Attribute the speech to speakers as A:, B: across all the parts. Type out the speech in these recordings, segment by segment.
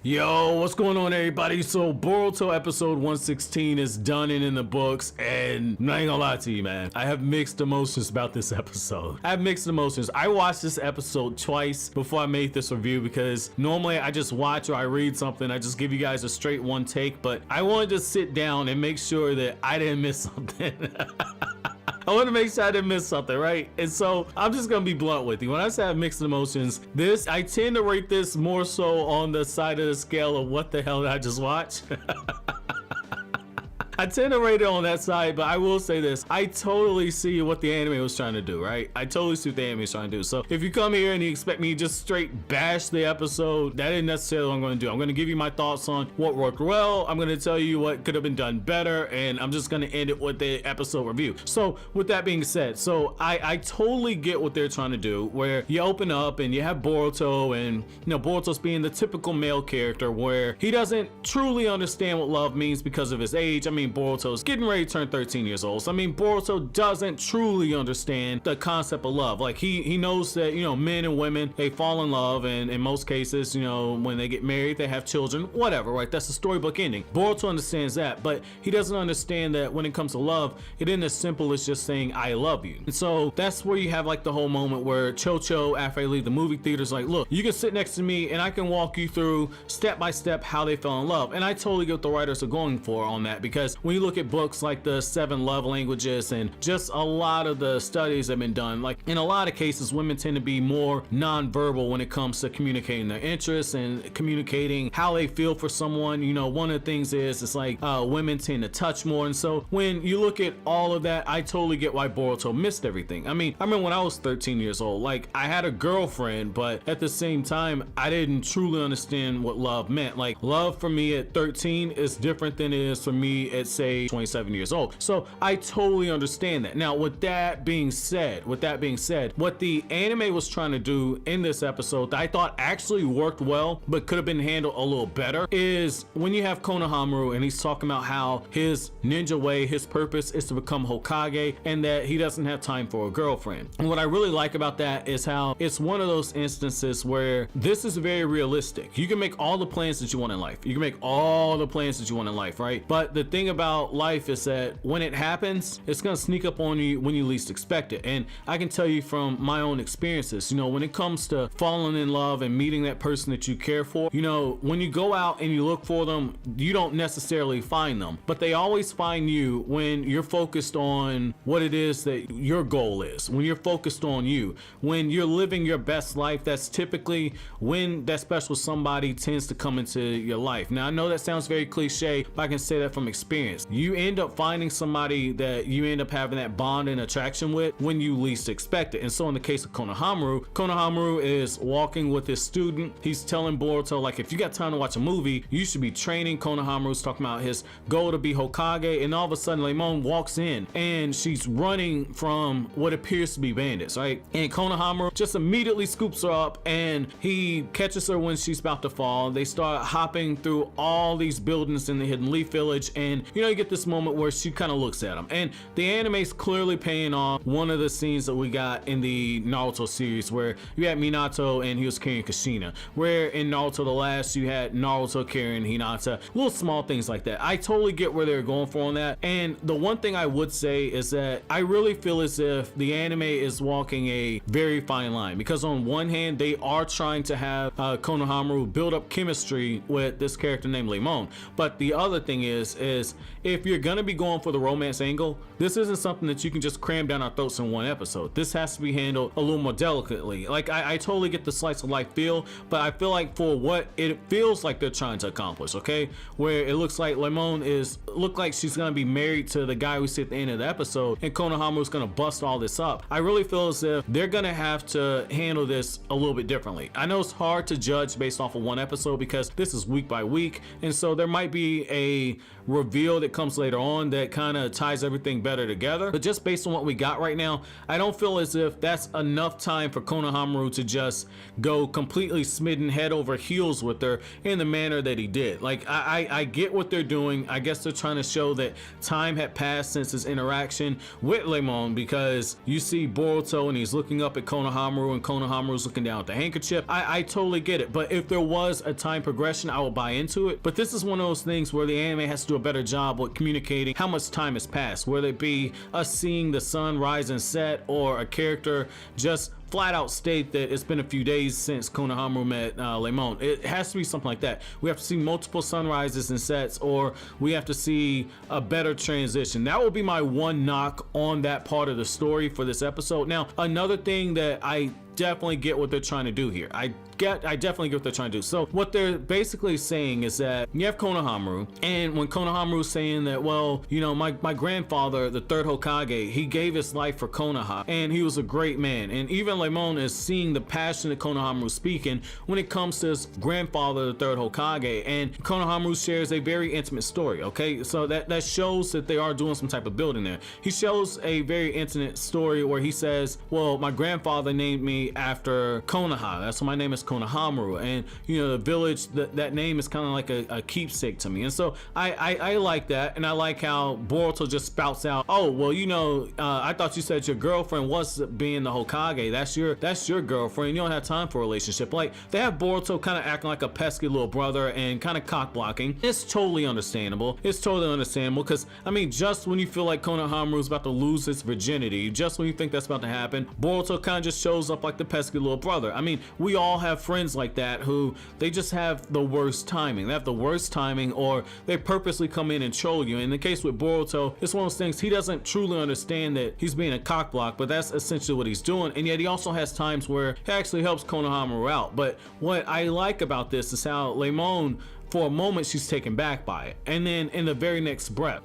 A: Yo, what's going on, everybody? So Boruto episode 116 is done and in the books, and I'm not gonna lie to you, man, I have mixed emotions about this episode. I have mixed emotions. I watched this episode twice before I made this review because normally I just watch or I read something, I just give you guys a straight one take, but I wanted to sit down and make sure that I didn't miss something. I want to make sure I didn't miss something, right? And so I'm just gonna be blunt with you. When I say I have mixed emotions, I tend to rate this more so on the side of the scale of what the hell did I just watch? I tend to rate it on that side, but I will say this. I totally see what the anime was trying to do, right? I totally see what the anime is trying to do. So if you come here and you expect me to just straight bash the episode, that isn't necessarily what I'm going to do. I'm going to give you my thoughts on what worked well. I'm going to tell you what could have been done better, and I'm just going to end it with the episode review. So with that being said, so I totally get what they're trying to do, where you open up and you have Boruto, and Boruto's being the typical male character where he doesn't truly understand what love means because of his age. I mean, Boruto's getting ready to turn 13 years old. So I mean, Boruto doesn't truly understand the concept of love. Like he knows that, men and women, they fall in love, and in most cases, when they get married, they have children, whatever, right? That's the storybook ending. Boruto understands that, but he doesn't understand that when it comes to love, it isn't as simple as just saying, I love you. And so that's where you have like the whole moment where Chocho, after they leave the movie theaters, like, look, you can sit next to me and I can walk you through step by step how they fell in love. And I totally get what the writers are going for on that, because when you look at books like the 7 love languages and just a lot of the studies that have been done, like in a lot of cases, women tend to be more non-verbal when it comes to communicating their interests and communicating how they feel for someone. One of the things is it's like women tend to touch more. And so when you look at all of that, I totally get why Boruto missed everything. I mean, I remember when I was 13 years old, like I had a girlfriend, but at the same time, I didn't truly understand what love meant. Like love for me at 13 is different than it is for me at, say, 27 years old. So I totally understand that. Now, with that being said, what the anime was trying to do in this episode that I thought actually worked well, but could have been handled a little better, is when you have Konohamru and he's talking about how his ninja way, his purpose is to become Hokage, and that he doesn't have time for a girlfriend. And what I really like about that is how it's one of those instances where this is very realistic. You can make all the plans that you want in life. You can make all the plans that you want in life, right? But the thing about life is that when it happens, it's gonna sneak up on you when you least expect it. And I can tell you from my own experiences, when it comes to falling in love and meeting that person that you care for, when you go out and you look for them, you don't necessarily find them, but they always find you when you're focused on what it is that your goal is, when you're focused on you, when you're living your best life. That's typically when that special somebody tends to come into your life. Now, I know that sounds very cliche, but I can say that from experience. You end up finding somebody that you end up having that bond and attraction with when you least expect it. And so in the case of Konohamru is walking with his student. He's telling Boruto, like, if you got time to watch a movie, you should be training. Konohamru's talking about his goal to be Hokage, and all of a sudden Lemon walks in and she's running from what appears to be bandits, right? And Konohamru just immediately scoops her up and he catches her when she's about to fall. They start hopping through all these buildings in the Hidden Leaf Village, and you get this moment where she kind of looks at him, and the anime's clearly paying off one of the scenes that we got in the Naruto series where you had Minato and he was carrying Kushina, where in Naruto the last you had Naruto carrying Hinata. Little small things like that. I totally get where they're going for on that. And the one thing I would say is that I really feel as if the anime is walking a very fine line, because on one hand they are trying to have Konohamru build up chemistry with this character named Lemon, but the other thing is if you're gonna be going for the romance angle, this isn't something that you can just cram down our throats in one episode. This has to be handled a little more delicately. Like I totally get the slice of life feel, but I feel like for what it feels like they're trying to accomplish, okay, where it looks like Lemon look like she's gonna be married to the guy we see at the end of the episode, and Konohamaru's gonna bust all this up. I really feel as if they're gonna have to handle this a little bit differently. I know it's hard to judge based off of one episode because this is week by week, and so there might be a reveal that comes later on that kind of ties everything better together. But just based on what we got right now, I don't feel as if that's enough time for Konohamru to just go completely smitten head over heels with her in the manner that he did. Like I get what they're doing. I guess they're trying to show that time had passed since his interaction with Lemon, because you see Boruto and he's looking up at Konohamaru and Konohamaru's looking down at the handkerchief. I totally get it, but if there was a time progression, I will buy into it. But this is one of those things where the anime has to do a better job with communicating how much time has passed, whether it be us seeing the sun rise and set, or a character just flat out state that it's been a few days since Konohamaru met Lemon. It has to be something like that. We have to see multiple sunrises and sets, or we have to see a better transition. That will be my one knock on that part of the story for this episode. Now, another thing that I definitely get what they're trying to do here. I definitely get what they're trying to do. So what they're basically saying is that you have Konohamaru, and when Konohamaru's saying that, well, you know, my grandfather, the third Hokage, he gave his life for Konoha, and he was a great man. And even Lemon is seeing the passion that Konohamaru's speaking when it comes to his grandfather, the third Hokage, and Konohamaru shares a very intimate story, okay? So that shows that they are doing some type of building there. He shows a very intimate story where he says, well, my grandfather named me after Konoha. That's why my name is Konohamru, and you know, the village, that name is kind of like a keepsake to me. And so I like that, and I like how Boruto just spouts out, oh well, you know, I thought you said your girlfriend was being the Hokage. That's your girlfriend. You don't have time for a relationship. Like, they have Boruto kind of acting like a pesky little brother and kind of cock blocking. It's totally understandable. It's totally understandable, because I mean, just when you feel like Konohamaru is about to lose his virginity, just when you think that's about to happen, Boruto kind of just shows up like the pesky little brother. I mean, we all have friends like that who they just have the worst timing. They have the worst timing, or they purposely come in and troll you. In the case with Boruto, it's one of those things, he doesn't truly understand that he's being a cockblock, but that's essentially what he's doing. And yet he also has times where he actually helps Konohamaru out. But what I like about this is how Lemon, for a moment, she's taken back by it, and then in the very next breath,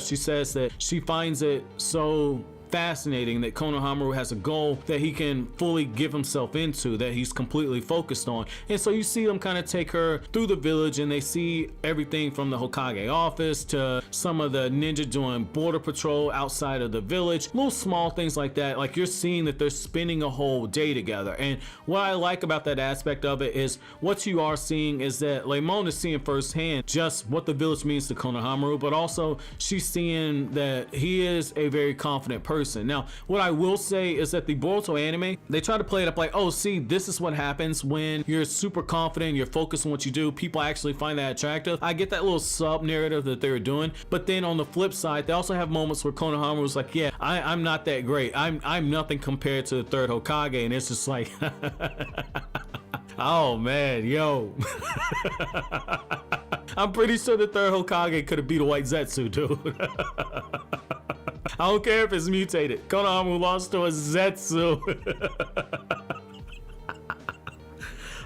A: she says that she finds it so fascinating that Konohamaru has a goal that he can fully give himself into, that he's completely focused on. And so you see them kind of take her through the village, and they see everything from the Hokage office to some of the ninja doing border patrol outside of the village, little small things like that. Like, you're seeing that they're spending a whole day together. And what I like about that aspect of it is what you are seeing is that Lemon is seeing firsthand just what the village means to Konohamaru, but also she's seeing that he is a very confident person. Now, what I will say is that the Boruto anime, they try to play it up like, oh, see, this is what happens when you're super confident, you're focused on what you do, people actually find that attractive. I get that little sub narrative that they were doing, but then on the flip side, they also have moments where Konohamaru was like, yeah, I'm not that great. I'm nothing compared to the third Hokage, and it's just like, oh man, yo. I'm pretty sure the third Hokage could have beat a white Zetsu, dude. I don't care if it's mutated. Konohamaru lost to a Zetsu.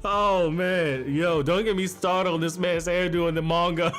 A: Oh man, yo, don't get me started on this man's hairdo in the manga.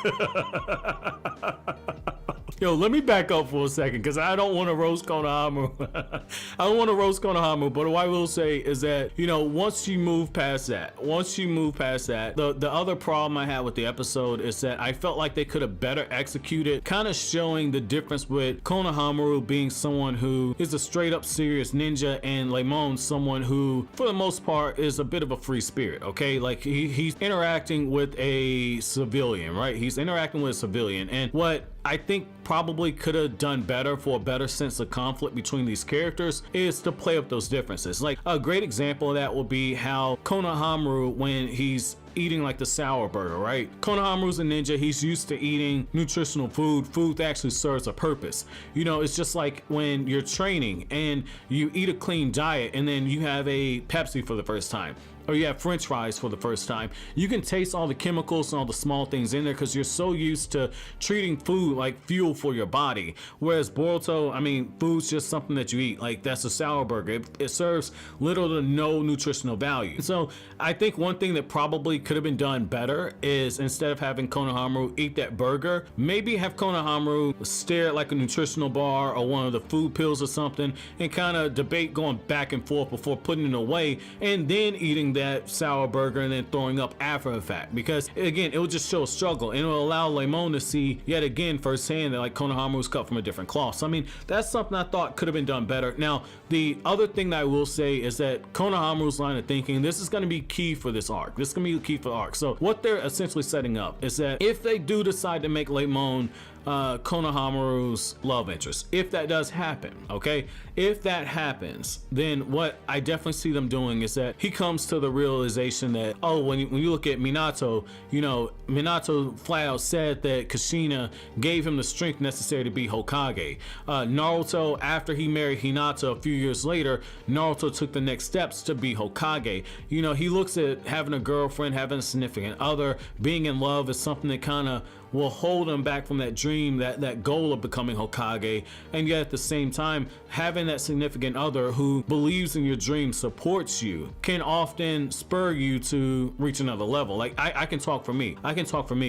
A: Yo, let me back up for a second, because I don't want to roast Konohamaru. I don't want to roast Konohamaru, but what I will say is that, you know, once you move past that, the other problem I had with the episode is that I felt like they could have better executed, kind of showing the difference with Konohamaru being someone who is a straight up serious ninja, and Lemon someone who, for the most part, is a bit of a free spirit, okay? Like, he's interacting with a civilian, right? He's interacting with a civilian, and what I think probably could have done better for a better sense of conflict between these characters is to play up those differences. Like, a great example of that will be how Konohamru, when he's eating like the sour burger, right? Konohamru's a ninja. He's used to eating nutritional food that actually serves a purpose. You know, it's just like when you're training and you eat a clean diet and then you have a Pepsi for the first time, or you have French fries for the first time. You can taste all the chemicals and all the small things in there because you're so used to treating food like fuel for your body. Whereas Boruto, I mean, food's just something that you eat. Like, that's a sour burger. It serves little to no nutritional value. So I think one thing that probably could have been done better is, instead of having Konohamaru eat that burger, maybe have Konohamaru stare at like a nutritional bar or one of the food pills or something, and kind of debate going back and forth before putting it away and then eating eating that sour burger and then throwing up after the fact, because again, it will just show a struggle, and it will allow Lemon to see yet again firsthand that like Konohamaru was cut from a different cloth. So I mean, that's something I thought could have been done better. Now, the other thing that I will say is that Konohamaru's line of thinking, this is going to be key for this arc. This is going to be key for the arc. So what they're essentially setting up is that if they do decide to make Lemon Konohamaru's love interest, if that does happen, okay, if that happens, then what I definitely see them doing is that he comes to the realization that, oh, when you look at Minato, you know, Minato flat out said that Kushina gave him the strength necessary to be Hokage. Naruto, after he married Hinata a few years later, Naruto took the next steps to be Hokage. You know, he looks at having a girlfriend, having a significant other, being in love is something that kind of will hold him back from that dream, that goal of becoming Hokage. And yet at the same time, having that significant other who believes in your dream, supports you, can often spur you to reach another level. Like I can talk for me.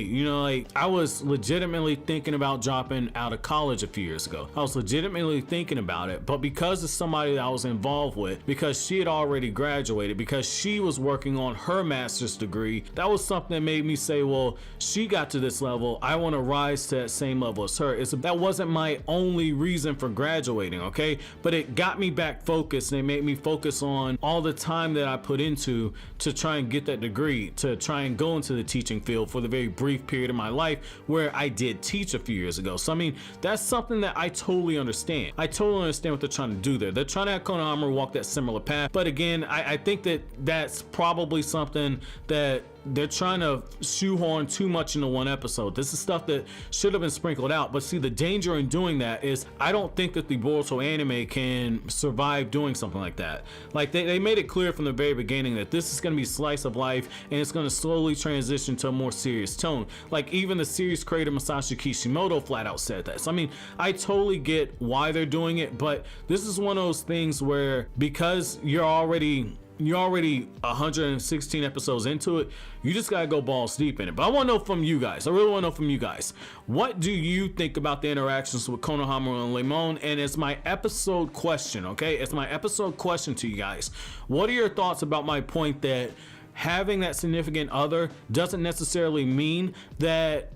A: You know, like I was legitimately thinking about dropping out of college a few years ago. I was legitimately thinking about it, but because of somebody that I was involved with, because she had already graduated, because she was working on her master's degree, that was something that made me say, well, she got to this level, I want to rise to that same level as her. That wasn't my only reason for graduating, okay? But it got me back focused, and it made me focus on all the time that I put into to try and get that degree, to try and go into the teaching field for the very brief period of my life where I did teach a few years ago. So I mean, that's something that I totally understand. I totally understand what they're trying to do there. They're trying to have Konohamaru walk that similar path. But again, I think that that's probably something that they're trying to shoehorn too much into one episode. This is stuff that should have been sprinkled out. But see, the danger in doing that is I don't think that the Boruto anime can survive doing something like that. Like they made it clear from the very beginning that this is going to be slice of life, and it's going to slowly transition to a more serious tone. Like even the series creator Masashi Kishimoto flat out said that. So I mean, I totally get why they're doing it, but this is one of those things where because you're already 116 episodes into it, you just gotta go balls deep in it. But I want to know from you guys, I really want to know from you guys, what do you think about the interactions with Konohamaru and Lemon? And it's my episode question, okay? It's my episode question to you guys. What are your thoughts about my point that having that significant other doesn't necessarily mean that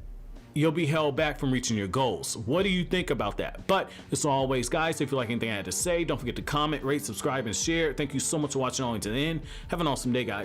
A: you'll be held back from reaching your goals? What do you think about that? But as always, guys, if you like anything I had to say, don't forget to comment, rate, subscribe, and share. Thank you so much for watching all the way to the end. Have an awesome day, guys.